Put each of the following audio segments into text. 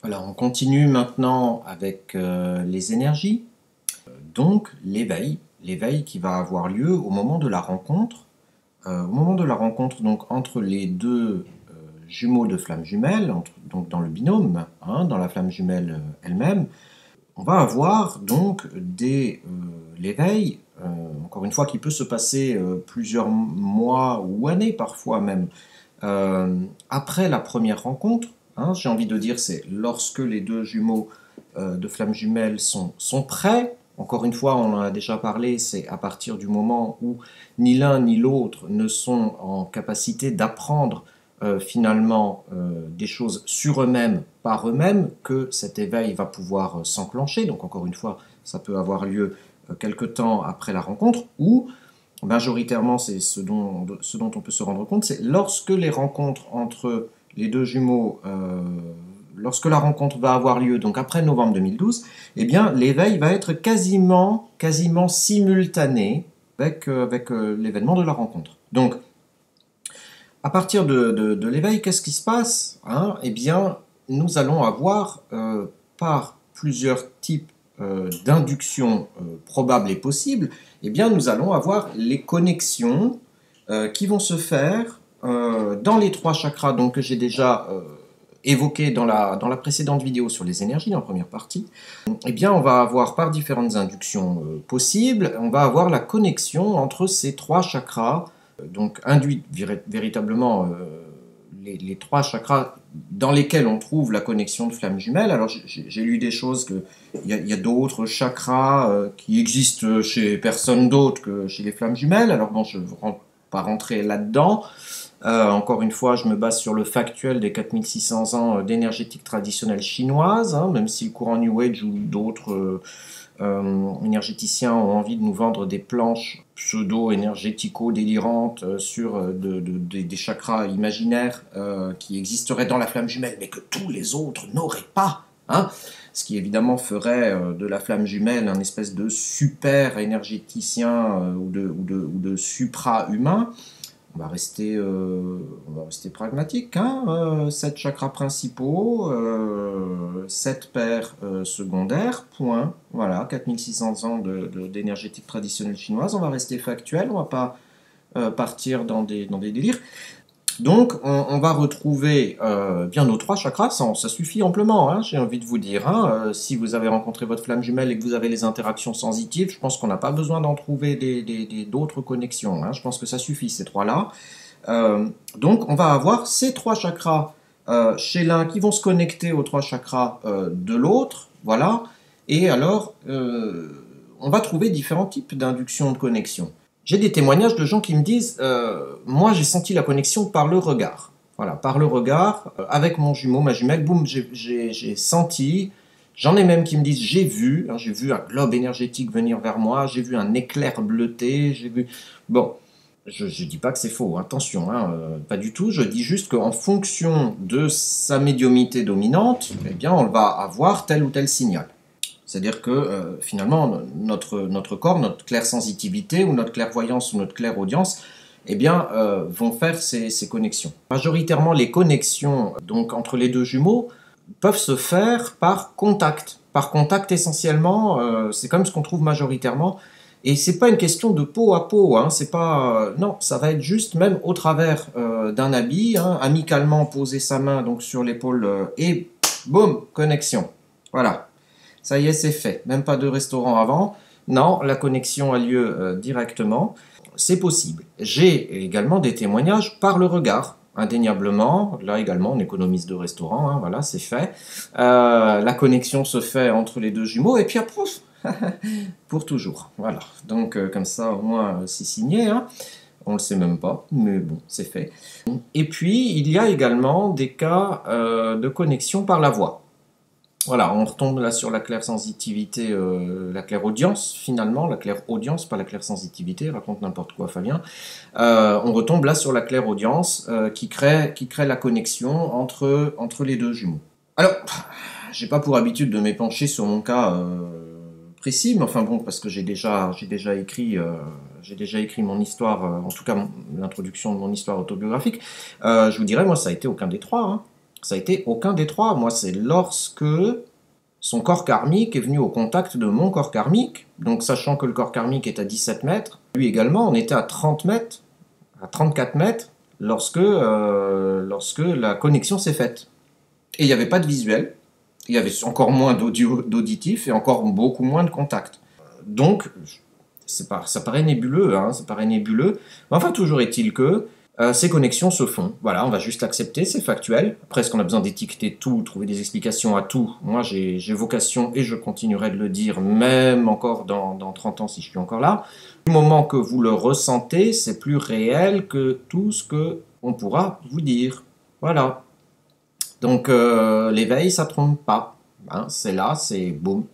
Alors, on continue maintenant avec les énergies. Donc, l'éveil qui va avoir lieu au moment de la rencontre. Au moment de la rencontre donc, entre les deux jumeaux de flammes jumelles, donc dans le binôme, hein, dans la flamme jumelle elle-même, on va avoir donc l'éveil, encore une fois, qui peut se passer plusieurs mois ou années parfois même, après la première rencontre, hein, j'ai envie de dire, c'est lorsque les deux jumeaux de flammes jumelles sont prêts. Encore une fois, on en a déjà parlé, c'est à partir du moment où ni l'un ni l'autre ne sont en capacité d'apprendre finalement des choses sur eux-mêmes, par eux-mêmes, que cet éveil va pouvoir s'enclencher. Donc encore une fois, ça peut avoir lieu quelque temps après la rencontre, ou majoritairement, c'est ce dont on peut se rendre compte, c'est lorsque les rencontres entre les deux jumeaux, lorsque la rencontre va avoir lieu, donc après novembre 2012, eh bien, l'éveil va être quasiment simultané avec l'événement de la rencontre. Donc, à partir de l'éveil, qu'est-ce qui se passe, hein? Eh bien, nous allons avoir, par plusieurs types d'inductions probables et possibles, eh bien, nous allons avoir les connexions qui vont se faire dans les trois chakras donc, que j'ai déjà évoqués dans la précédente vidéo sur les énergies, dans la première partie. Eh bien, on va avoir par différentes inductions possibles, on va avoir la connexion entre ces trois chakras, donc induites véritablement les trois chakras dans lesquels on trouve la connexion de flammes jumelles. Alors j'ai lu des choses qu'il y a d'autres chakras qui existent chez personne d'autre que chez les flammes jumelles. Alors bon, je ne veux pas rentrer là-dedans. Encore une fois, je me base sur le factuel des 4600 ans d'énergétique traditionnelle chinoise, hein, même si le courant New Age ou d'autres énergéticiens ont envie de nous vendre des planches pseudo-énergético-délirantes sur des chakras imaginaires qui existeraient dans la flamme jumelle, mais que tous les autres n'auraient pas. Hein, ce qui évidemment ferait de la flamme jumelle un espèce de super énergéticien ou de supra-humain. On va rester pragmatique, hein, 7 chakras principaux, 7 paires secondaires, point. Voilà, 4600 ans d'énergétique traditionnelle chinoise. On va rester factuel, on ne va pas partir dans des délires. Donc, on va retrouver bien nos trois chakras, ça suffit amplement, hein, j'ai envie de vous dire. Hein, si vous avez rencontré votre flamme jumelle et que vous avez les interactions sensitives, je pense qu'on n'a pas besoin d'en trouver d'autres connexions. Hein, je pense que ça suffit, ces trois-là. Donc, on va avoir ces trois chakras chez l'un qui vont se connecter aux trois chakras de l'autre, voilà. Et alors, on va trouver différents types d'induction de connexion. J'ai des témoignages de gens qui me disent moi j'ai senti la connexion par le regard. Voilà, par le regard, avec mon jumeau, ma jumelle, boum, j'ai senti. J'en ai même qui me disent j'ai vu un globe énergétique venir vers moi, j'ai vu un éclair bleuté, j'ai vu. Bon, je ne dis pas que c'est faux, attention, hein, pas du tout. Je dis juste qu'en fonction de sa médiumnité dominante, eh bien, on va avoir tel ou tel signal. C'est-à-dire que finalement, notre corps, notre clairsensitivité ou notre clairvoyance ou notre clairaudience, eh bien, vont faire ces connexions. Majoritairement, les connexions donc, entre les deux jumeaux peuvent se faire par contact. Par contact essentiellement, c'est comme ce qu'on trouve majoritairement. Et c'est pas une question de peau à peau, hein, c'est pas non, ça va être juste même au travers d'un habit, hein, amicalement poser sa main donc sur l'épaule et boum, connexion. Voilà. Ça y est, c'est fait. Même pas de restaurant avant. Non, la connexion a lieu directement. C'est possible. J'ai également des témoignages par le regard, indéniablement. Là également, on économise de restaurant. Hein, voilà, c'est fait. La connexion se fait entre les deux jumeaux et puis pouf, pour toujours. Voilà. Donc comme ça, au moins, c'est signé. Hein. On ne le sait même pas, mais bon, c'est fait. Et puis, il y a également des cas de connexion par la voix. Voilà, on retombe là sur la clairsensitivité, la clairaudience finalement, la clairaudience, pas la clairsensitivité, raconte n'importe quoi Fabien. On retombe là sur la clairaudience qui crée la connexion entre les deux jumeaux. Alors, j'ai pas pour habitude de m'épancher sur mon cas précis, mais enfin bon, parce que j'ai déjà écrit mon histoire, en tout cas l'introduction de mon histoire autobiographique, je vous dirais, moi ça a été aucun des trois. Hein. Ça a été aucun des trois. Moi, c'est lorsque son corps karmique est venu au contact de mon corps karmique, donc sachant que le corps karmique est à 17 mètres, lui également, on était à 30 mètres, à 34 mètres, lorsque la connexion s'est faite. Et il n'y avait pas de visuel, il y avait encore moins d'auditif et encore beaucoup moins de contact. Donc, ça paraît nébuleux, hein, ça paraît nébuleux. Mais enfin, toujours est-il que ces connexions se font. Voilà, on va juste l'accepter, c'est factuel. Après, est-ce qu'on a besoin d'étiqueter tout, trouver des explications à tout? Moi, j'ai vocation et je continuerai de le dire, même encore dans 30 ans si je suis encore là. Du moment que vous le ressentez, c'est plus réel que tout ce qu'on pourra vous dire. Voilà. Donc, l'éveil, ça ne trompe pas. Hein, c'est là, c'est boum.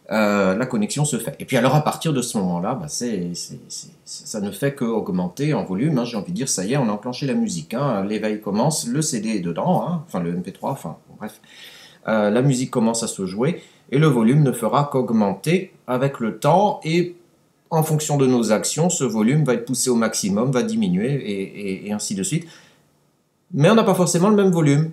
La connexion se fait. Et puis alors à partir de ce moment-là, bah, ça ne fait qu'augmenter en volume. Hein, j'ai envie de dire, ça y est, on a enclenché la musique. Hein, l'éveil commence, le CD est dedans, hein, enfin le MP3, enfin bref. La musique commence à se jouer et le volume ne fera qu'augmenter avec le temps et en fonction de nos actions, ce volume va être poussé au maximum, va diminuer et ainsi de suite. Mais on n'a pas forcément le même volume.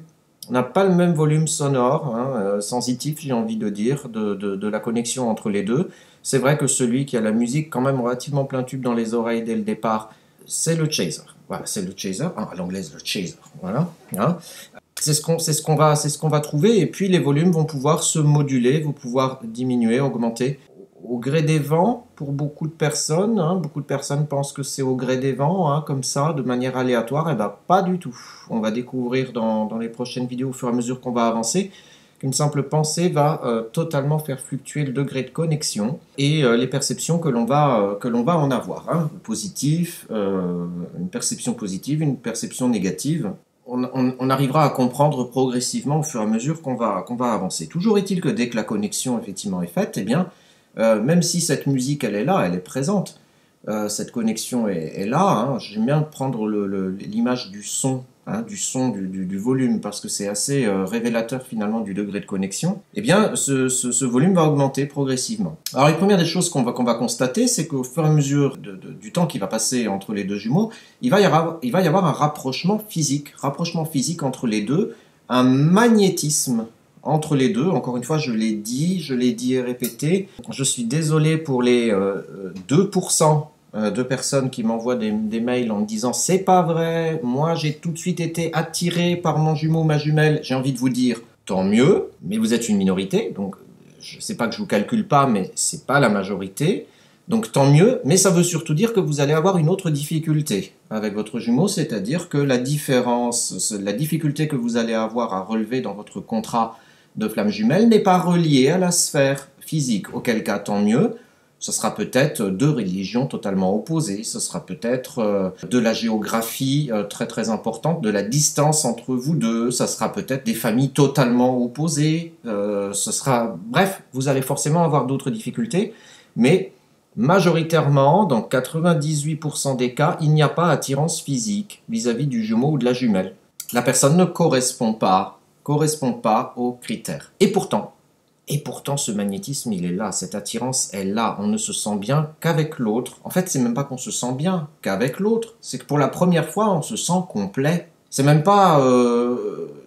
On n'a pas le même volume sonore, hein, sensitif, j'ai envie de dire, de la connexion entre les deux. C'est vrai que celui qui a la musique quand même relativement plein tube dans les oreilles dès le départ, c'est le chaser. Voilà, c'est le chaser. Ah, à l'anglaise, le chaser. Voilà. Hein. C'est ce qu'on va trouver. Et puis les volumes vont pouvoir se moduler, vont pouvoir diminuer, augmenter au gré des vents pour beaucoup de personnes. Hein. Beaucoup de personnes pensent que c'est au gré des vents, hein, comme ça, de manière aléatoire. Et bien, pas du tout. On va découvrir dans les prochaines vidéos, au fur et à mesure qu'on va avancer, qu'une simple pensée va totalement faire fluctuer le degré de connexion et les perceptions que l'on va en avoir. Hein. Positif, une perception positive, une perception négative. On arrivera à comprendre progressivement au fur et à mesure qu'on va avancer. Toujours est-il que dès que la connexion effectivement est faite, eh bien, même si cette musique elle est là, elle est présente, cette connexion est là, hein. J'aime bien prendre l'image du son, hein, du volume, parce que c'est assez révélateur finalement du degré de connexion. Eh bien, ce volume va augmenter progressivement. Alors, les premières des choses qu'on va constater, c'est qu'au fur et à mesure du temps qui va passer entre les deux jumeaux, il va y avoir un rapprochement physique entre les deux, un magnétisme entre les deux. Encore une fois, je l'ai dit et répété. Je suis désolé pour les 2% de personnes qui m'envoient des mails en me disant « c'est pas vrai, moi j'ai tout de suite été attiré par mon jumeau, ma jumelle ». J'ai envie de vous dire « tant mieux », mais vous êtes une minorité, donc je sais pas que je vous calcule pas, mais c'est pas la majorité. Donc tant mieux, mais ça veut surtout dire que vous allez avoir une autre difficulté avec votre jumeau, c'est-à-dire que la difficulté que vous allez avoir à relever dans votre contrat de flamme jumelle n'est pas reliée à la sphère physique, auquel cas tant mieux. Ce sera peut-être deux religions totalement opposées, ce sera peut-être de la géographie très très importante, de la distance entre vous deux, ça sera peut-être des familles totalement opposées, bref, vous allez forcément avoir d'autres difficultés, mais majoritairement, dans 98% des cas, il n'y a pas attirance physique vis-à-vis du jumeau ou de la jumelle. La personne ne correspond pas aux critères. Et pourtant, ce magnétisme, il est là, cette attirance est là. On ne se sent bien qu'avec l'autre. En fait, c'est même pas qu'on se sent bien qu'avec l'autre. C'est que pour la première fois, on se sent complet. C'est même pas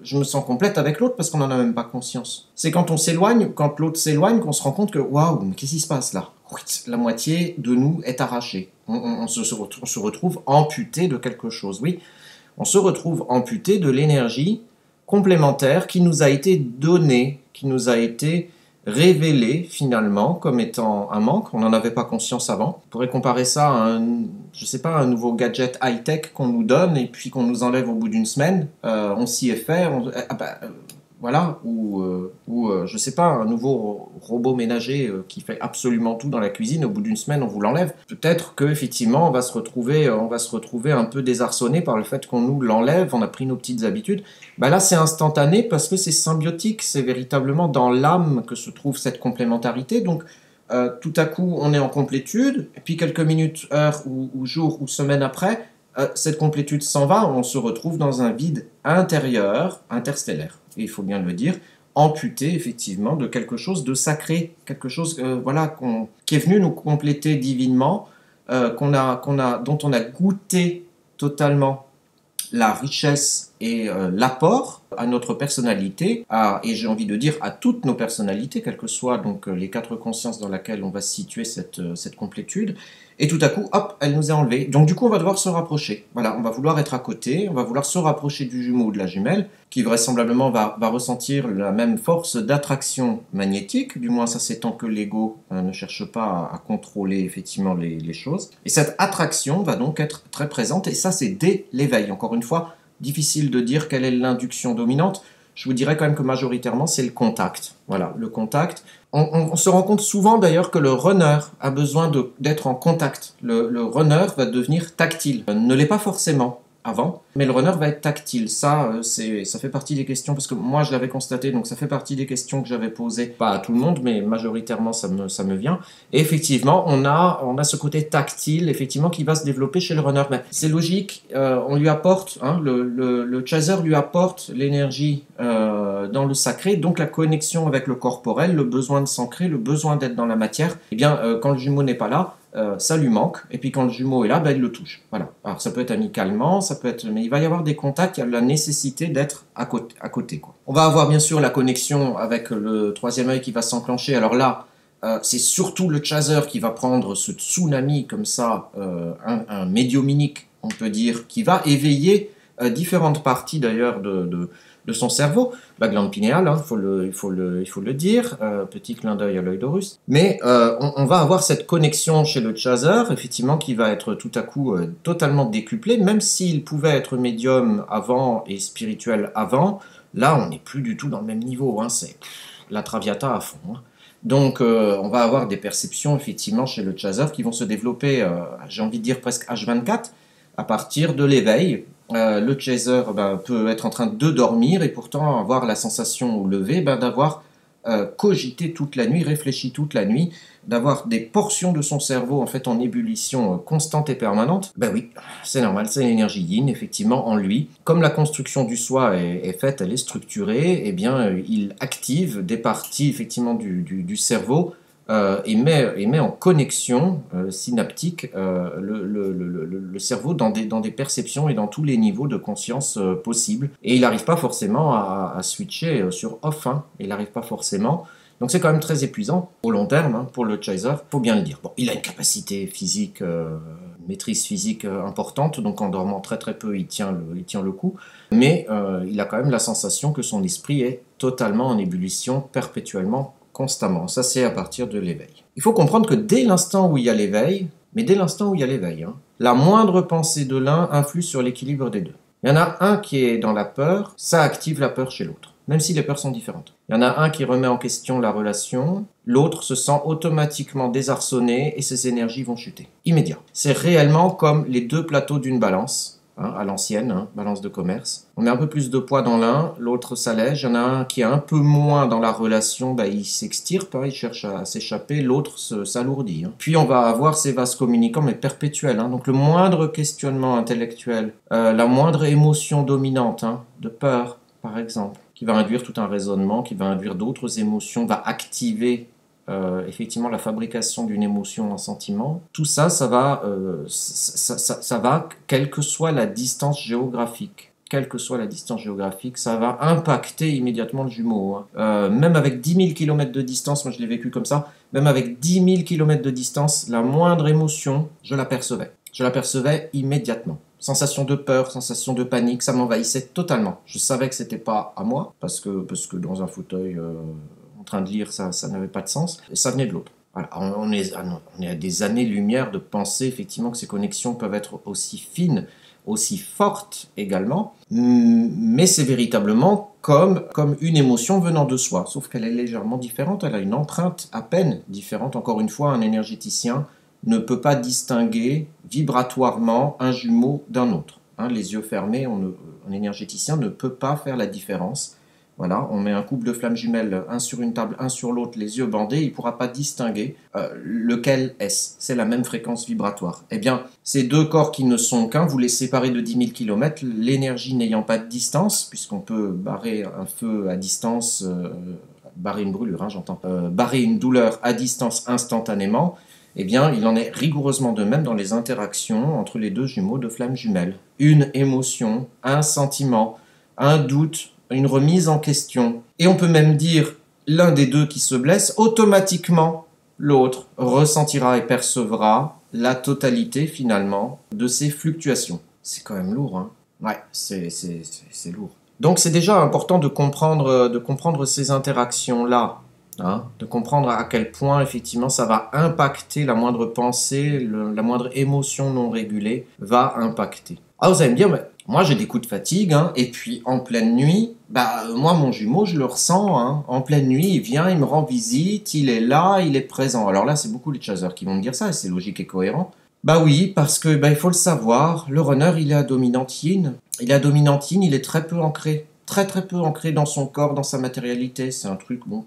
je me sens complète avec l'autre parce qu'on n'en a même pas conscience. C'est quand on s'éloigne, quand l'autre s'éloigne, qu'on se rend compte que waouh, mais qu'est-ce qui se passe là? La moitié de nous est arrachée. On se retrouve amputé de quelque chose. Oui, on se retrouve amputé de l'énergie complémentaire qui nous a été donnée, qui nous a été révélée finalement comme étant un manque. On n'en avait pas conscience avant. On pourrait comparer ça à un nouveau gadget high-tech qu'on nous donne et puis qu'on nous enlève au bout d'une semaine. On s'y est fait. Voilà, ou je sais pas, un nouveau robot ménager qui fait absolument tout dans la cuisine, au bout d'une semaine on vous l'enlève. Peut-être qu'effectivement on va se retrouver un peu désarçonné par le fait qu'on nous l'enlève, on a pris nos petites habitudes. Là c'est instantané parce que c'est symbiotique, c'est véritablement dans l'âme que se trouve cette complémentarité, donc tout à coup on est en complétude, et puis quelques minutes, heures ou jours ou semaines après, cette complétude s'en va, on se retrouve dans un vide intérieur, interstellaire. Et il faut bien le dire, amputé effectivement de quelque chose de sacré, quelque chose qui est venu nous compléter divinement, dont on a goûté totalement la richesse et l'apport à notre personnalité, et j'ai envie de dire à toutes nos personnalités, quelles que soient donc les quatre consciences dans lesquelles on va situer cette complétude, et tout à coup, hop, elle nous est enlevée. Donc du coup, on va devoir se rapprocher. Voilà, on va vouloir être à côté, on va vouloir se rapprocher du jumeau ou de la jumelle, qui vraisemblablement va ressentir la même force d'attraction magnétique, du moins ça c'est tant que l'ego ne cherche pas à contrôler effectivement les choses. Et cette attraction va donc être très présente, et ça c'est dès l'éveil. Encore une fois, difficile de dire quelle est l'induction dominante. Je vous dirais quand même que majoritairement c'est le contact. Voilà, le contact. On se rend compte souvent d'ailleurs que le runner a besoin d'être en contact. Le runner va devenir tactile. Ne l'est pas forcément avant, mais le runner va être tactile. Ça fait partie des questions, parce que moi je l'avais constaté, donc ça fait partie des questions que j'avais posées, pas à tout le monde, mais majoritairement ça me vient. Et effectivement, on a ce côté tactile, effectivement, qui va se développer chez le runner. Mais c'est logique, on lui apporte, le chaser lui apporte l'énergie dans le sacré, donc la connexion avec le corporel, le besoin de s'ancrer, le besoin d'être dans la matière. Et bien, quand le jumeau n'est pas là, ça lui manque, et puis quand le jumeau est là, il le touche. Voilà. Alors ça peut être amicalement, ça peut être, mais il va y avoir des contacts, il y a la nécessité d'être à côté, quoi. On va avoir bien sûr la connexion avec le troisième œil qui va s'enclencher. Alors là, c'est surtout le chaser qui va prendre ce tsunami comme ça, un médiuminique, on peut dire, qui va éveiller différentes parties d'ailleurs de son cerveau, la glande pinéale, il faut le dire, petit clin d'œil à l'œil d'Horus. Mais on va avoir cette connexion chez le chaser, effectivement, qui va être tout à coup totalement décuplée, même s'il pouvait être médium avant et spirituel avant, là on n'est plus du tout dans le même niveau, c'est la traviata à fond. Donc on va avoir des perceptions effectivement chez le chaser qui vont se développer, j'ai envie de dire presque H24, à partir de l'éveil. Le chaser peut être en train de dormir et pourtant avoir la sensation au lever d'avoir cogité toute la nuit, réfléchi toute la nuit, d'avoir des portions de son cerveau en fait en ébullition constante et permanente. Oui, c'est normal, c'est l'énergie yin effectivement en lui. Comme la construction du soi est faite, elle est structurée, et bien il active des parties effectivement du cerveau et met en connexion synaptique le cerveau dans des perceptions et dans tous les niveaux de conscience possibles. Et il n'arrive pas forcément à switcher sur off, il n'arrive pas forcément. Donc c'est quand même très épuisant au long terme pour le chaser, faut bien le dire. Bon, il a une capacité physique, une maîtrise physique importante, donc en dormant très très peu, il tient le coup. Mais il a quand même la sensation que son esprit est totalement en ébullition perpétuellement, constamment. Ça, c'est à partir de l'éveil. Il faut comprendre que dès l'instant où il y a l'éveil, la moindre pensée de l'un influe sur l'équilibre des deux. Il y en a un qui est dans la peur, ça active la peur chez l'autre, même si les peurs sont différentes. Il y en a un qui remet en question la relation, l'autre se sent automatiquement désarçonné et ses énergies vont chuter. Immédiat. C'est réellement comme les deux plateaux d'une balance. À l'ancienne, balance de commerce. On met un peu plus de poids dans l'un, l'autre s'allège. Il y en a un qui est un peu moins dans la relation, il s'extirpe, il cherche à s'échapper, l'autre s'alourdit. Puis on va avoir ces vases communicants, mais perpétuels. Donc le moindre questionnement intellectuel, la moindre émotion dominante, de peur, par exemple, qui va induire tout un raisonnement, qui va induire d'autres émotions, va activer effectivement la fabrication d'une émotion, un sentiment. Tout ça, ça va, quelle que soit la distance géographique. Ça va impacter immédiatement le jumeau. Même avec 10 000 km de distance, moi je l'ai vécu comme ça, même avec 10 000 km de distance, la moindre émotion, je l'apercevais. Je l'apercevais immédiatement. Sensation de peur, sensation de panique, ça m'envahissait totalement. Je savais que c'était pas à moi, parce que dans un fauteuil en train de lire, ça n'avait pas de sens, et ça venait de l'autre. Voilà, on est à des années-lumière de penser effectivement que ces connexions peuvent être aussi fines, aussi fortes également, mais c'est véritablement comme une émotion venant de soi, sauf qu'elle est légèrement différente, elle a une empreinte à peine différente. Encore une fois, un énergéticien ne peut pas distinguer vibratoirement un jumeau d'un autre. Les yeux fermés, un énergéticien ne peut pas faire la différence. Voilà, on met un couple de flammes jumelles, un sur une table, un sur l'autre, les yeux bandés, il ne pourra pas distinguer lequel est-ce. C'est la même fréquence vibratoire. Eh bien, ces deux corps qui ne sont qu'un, vous les séparez de 10 000 km, l'énergie n'ayant pas de distance, puisqu'on peut barrer un feu à distance, barrer une brûlure, j'entends, barrer une douleur à distance instantanément, eh bien, il en est rigoureusement de même dans les interactions entre les deux jumeaux de flammes jumelles. Une émotion, un sentiment, un doute, une remise en question. Et on peut même dire l'un des deux qui se blesse, automatiquement l'autre ressentira et percevra la totalité finalement de ces fluctuations. C'est quand même lourd, hein? Ouais, c'est lourd. Donc c'est déjà important de comprendre ces interactions-là, hein, de comprendre à quel point effectivement ça va impacter la moindre pensée, la moindre émotion non régulée va impacter. Ah, vous allez me dire, mais moi j'ai des coups de fatigue, hein, et puis en pleine nuit, moi mon jumeau je le ressens, hein, en pleine nuit il vient, il me rend visite, il est là, il est présent. Alors là c'est beaucoup les chasers qui vont me dire ça, et c'est logique et cohérent. Bah oui, parce que il faut le savoir, le runner il est à dominante yin. Il est à dominante yin, il est très peu ancré. Très très peu ancré dans son corps, dans sa matérialité. C'est un truc bon.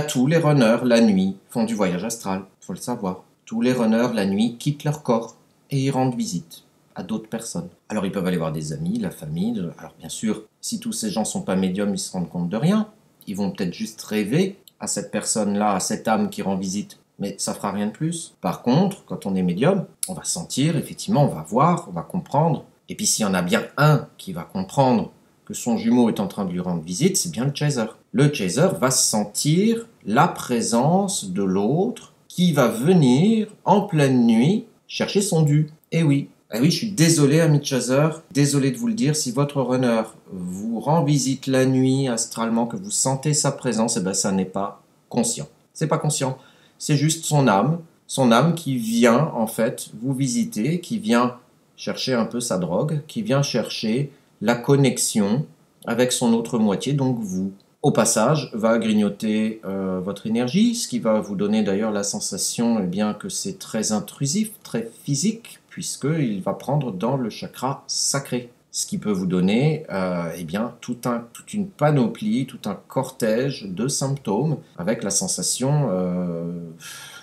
Tous les runners, la nuit, font du voyage astral. Faut le savoir. Tous les runners, la nuit, quittent leur corps et y rendent visite à d'autres personnes. Alors ils peuvent aller voir des amis, la famille. Alors bien sûr, si tous ces gens sont pas médiums, ils se rendent compte de rien. Ils vont peut-être juste rêver à cette personne-là, à cette âme qui rend visite. Mais ça fera rien de plus. Par contre, quand on est médium, on va sentir, effectivement, on va voir, on va comprendre. Et puis s'il y en a bien un qui va comprendre que son jumeau est en train de lui rendre visite, c'est bien le chaser. Le chaser va sentir la présence de l'autre qui va venir en pleine nuit chercher son dû. Eh oui, je suis désolé, ami chaser, désolé de vous le dire, si votre runner vous rend visite la nuit astralement, que vous sentez sa présence, ça n'est pas conscient. C'est pas conscient. C'est juste son âme qui vient en fait vous visiter, qui vient chercher un peu sa drogue, qui vient chercher la connexion avec son autre moitié, donc vous. Au passage, va grignoter votre énergie, ce qui va vous donner d'ailleurs la sensation que c'est très intrusif, très physique, puisqu'il va prendre dans le chakra sacré. Ce qui peut vous donner toute une panoplie, tout un cortège de symptômes avec la sensation,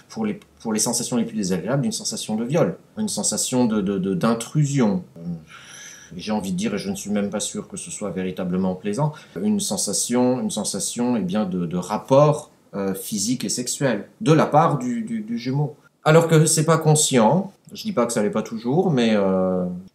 pour les sensations les plus désagréables, une sensation de viol, une sensation d'intrusion. J'ai envie de dire, et je ne suis même pas sûr que ce soit véritablement plaisant, une sensation de rapport physique et sexuel de la part du jumeau. Alors que c'est pas conscient, je dis pas que ça l'est pas toujours, mais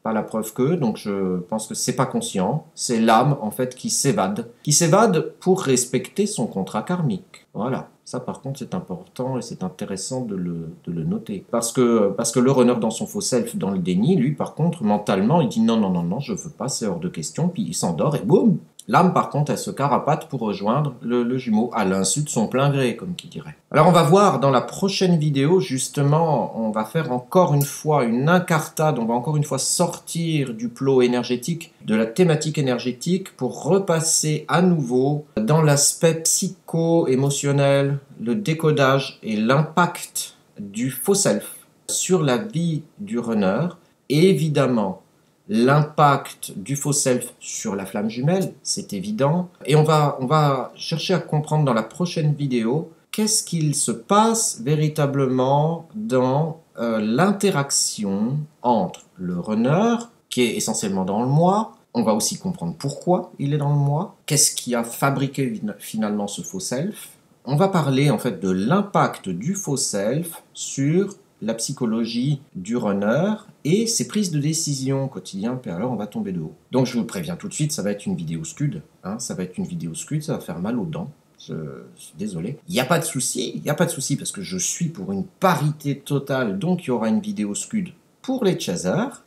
pas la preuve que, donc je pense que c'est pas conscient, c'est l'âme en fait qui s'évade pour respecter son contrat karmique. Voilà, ça par contre c'est important et c'est intéressant de le noter. Parce que le runner dans son faux self, dans le déni, lui par contre mentalement il dit non, je veux pas, c'est hors de question, puis il s'endort et boum. L'âme, par contre, elle se carapate pour rejoindre le jumeau, à l'insu de son plein gré, comme qui dirait. Alors on va voir dans la prochaine vidéo, justement, on va faire encore une fois une incartade, on va encore une fois sortir du plot énergétique, de la thématique énergétique, pour repasser à nouveau dans l'aspect psycho-émotionnel, le décodage et l'impact du faux self sur la vie du runner, et évidemment, l'impact du faux self sur la flamme jumelle, c'est évident. Et on va chercher à comprendre dans la prochaine vidéo qu'est-ce qu'il se passe véritablement dans l'interaction entre le runner, qui est essentiellement dans le moi. On va aussi comprendre pourquoi il est dans le moi. Qu'est-ce qui a fabriqué finalement ce faux self. On va parler en fait de l'impact du faux self sur la psychologie du runner et ses prises de décision quotidiennes, puis alors on va tomber de haut. Donc je vous préviens tout de suite, ça va être une vidéo scud, ça va être une vidéo scud, ça va faire mal aux dents, je suis désolé. Il n'y a pas de souci, parce que je suis pour une parité totale, donc il y aura une vidéo scud pour les chasers,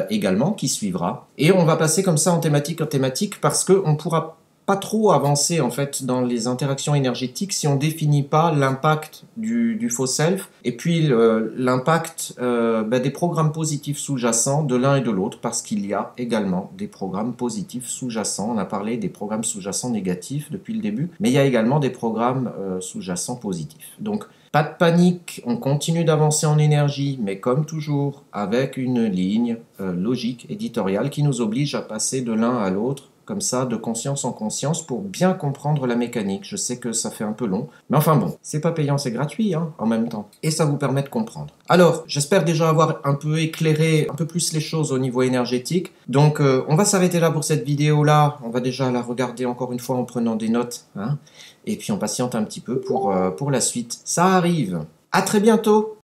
également, qui suivra. Et on va passer comme ça en thématique, parce qu'on pourra pas trop avancer en fait dans les interactions énergétiques si on définit pas l'impact du faux self et puis l'impact des programmes positifs sous-jacents de l'un et de l'autre, parce qu'il y a également des programmes positifs sous-jacents. On a parlé des programmes sous-jacents négatifs depuis le début, mais il y a également des programmes sous-jacents positifs. Donc pas de panique, on continue d'avancer en énergie, mais comme toujours avec une ligne logique éditoriale qui nous oblige à passer de l'un à l'autre, comme ça, de conscience en conscience, pour bien comprendre la mécanique. Je sais que ça fait un peu long, mais enfin bon, c'est pas payant, c'est gratuit, en même temps. Et ça vous permet de comprendre. Alors, j'espère déjà avoir un peu éclairé un peu plus les choses au niveau énergétique. Donc, on va s'arrêter là pour cette vidéo-là. On va déjà la regarder encore une fois en prenant des notes, et puis on patiente un petit peu pour la suite. Ça arrive. À très bientôt!